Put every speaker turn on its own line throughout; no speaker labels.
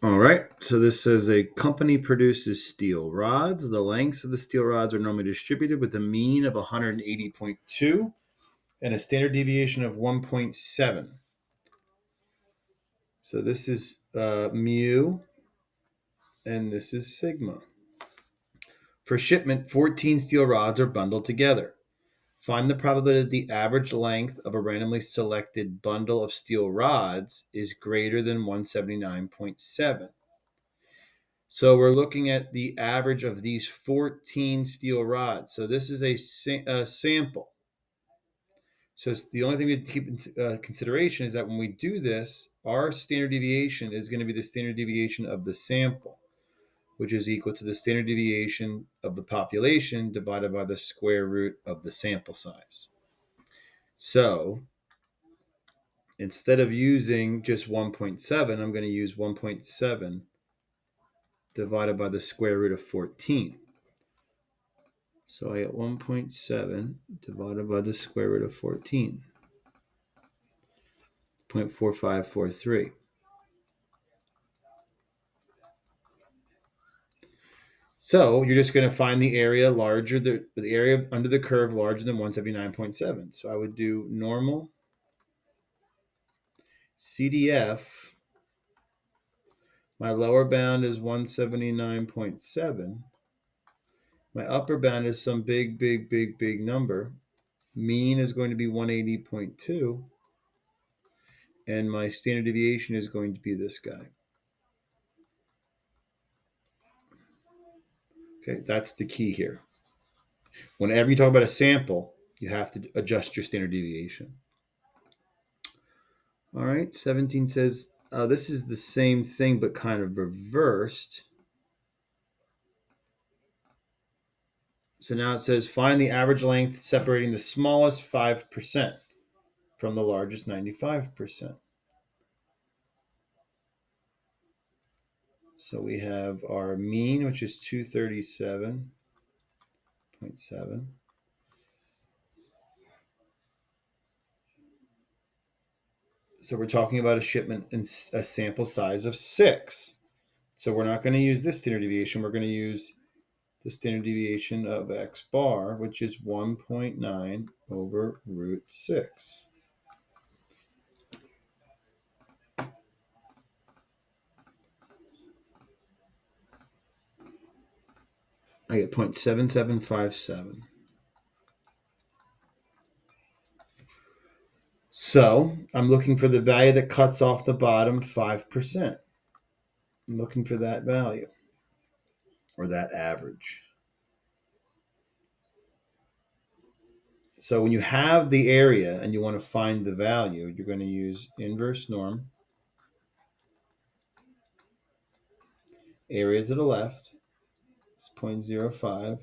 All right. So this says a company produces steel rods. The lengths of the steel rods are normally distributed with a mean of 180.2 and a standard deviation of 1.7. So this is mu and this is sigma. For shipment, 14 steel rods are bundled together. Find the probability that the average length of a randomly selected bundle of steel rods is greater than 179.7. So we're looking at the average of these 14 steel rods. So this is a sample. So the only thing we have to keep in consideration is that when we do this, our standard deviation is going to be the standard deviation of the sample, which is equal to the standard deviation of the population divided by the square root of the sample size. So instead of using just 1.7, I'm going to use 1.7 divided by the square root of 14. So I get 1.7 divided by the square root of 14, 0.4543. So you're just going to find the area larger, the area under the curve larger than 179.7. So I would do normal CDF. My lower bound is 179.7. My upper bound is some big number. Mean is going to be 180.2. And my standard deviation is going to be this guy. Okay, that's the key here. Whenever you talk about a sample, you have to adjust your standard deviation. All right, 17 says, this is the same thing but kind of reversed. So now it says, find the average length separating the smallest 5% from the largest 95%. So we have our mean, which is 237.7. So we're talking about a shipment in a sample size of 6. So we're not going to use this standard deviation. We're going to use the standard deviation of x bar, which is 1.9 over root 6. I get 0.7757. So I'm looking for the value that cuts off the bottom 5%. I'm looking for that value or that average. So when you have the area and you want to find the value, you're going to use inverse norm. Area is to the left. It's 0.05.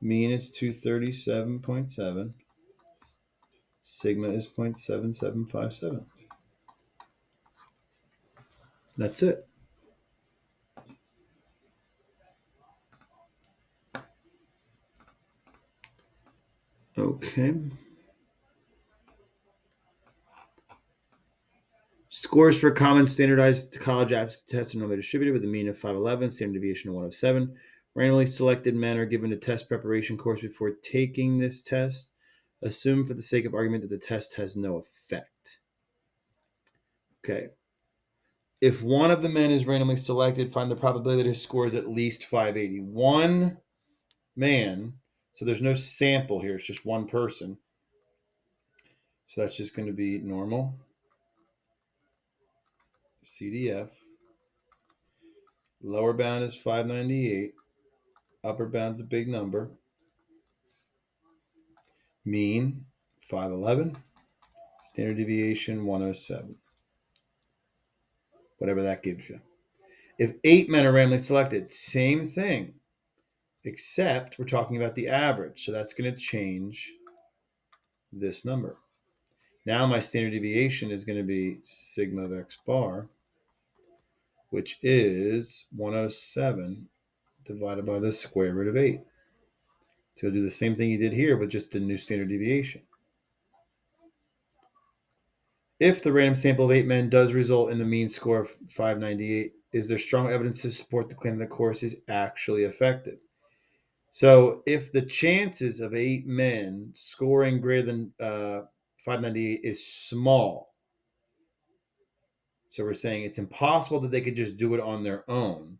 Mean is 237.7. Sigma is 0.7757. That's it. Okay. Scores for common standardized college aptitude tests are normally distributed with a mean of 511, standard deviation of 107. Randomly selected men are given a test preparation course before taking this test. Assume for the sake of argument that the test has no effect. Okay. If one of the men is randomly selected, find the probability that his score is at least 580. One man, so there's no sample here, it's just one person. So that's just going to be normal CDF. Lower bound is 598. Upper bound's a big number. Mean 511. Standard deviation 107. Whatever that gives you. If 8 men are randomly selected, same thing, except we're talking about the average. So that's going to change this number. Now my standard deviation is going to be sigma of x bar, which is 107 divided by the square root of 8. So do the same thing you did here, but just a new standard deviation. If the random sample of 8 men does result in the mean score of 598, is there strong evidence to support the claim that the course is actually effective? So if the chances of 8 men scoring greater than 598 is small, so we're saying it's impossible that they could just do it on their own.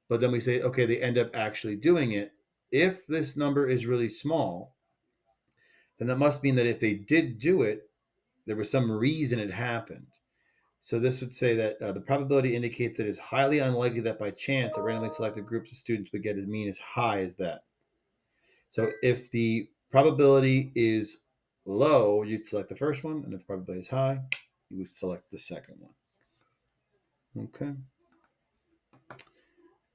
But then we say, okay, they end up actually doing it. If this number is really small, then that must mean that if they did do it, there was some reason it happened. So this would say that the probability indicates that it is highly unlikely that by chance a randomly selected groups of students would get as mean as high as that. So if the probability is low, you'd select the first one, and if the probability is high, you would select the second one. Okay.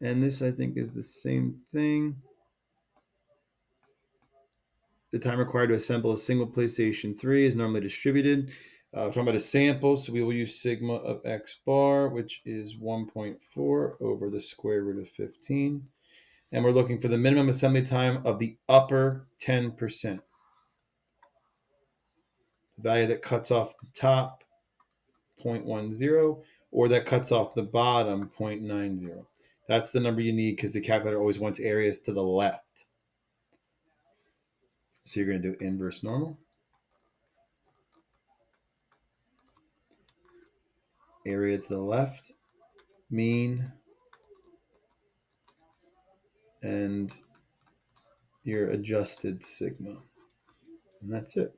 And this, I think, is the same thing. The time required to assemble a single PlayStation 3 is normally distributed. We're talking about a sample, so we will use sigma of x bar, which is 1.4 over the square root of 15. And we're looking for the minimum assembly time of the upper 10%. The value that cuts off the top, 0.10, or that cuts off the bottom, 0.90. That's the number you need because the calculator always wants areas to the left. So you're going to do inverse normal. Area to the left, mean, and your adjusted sigma. And that's it.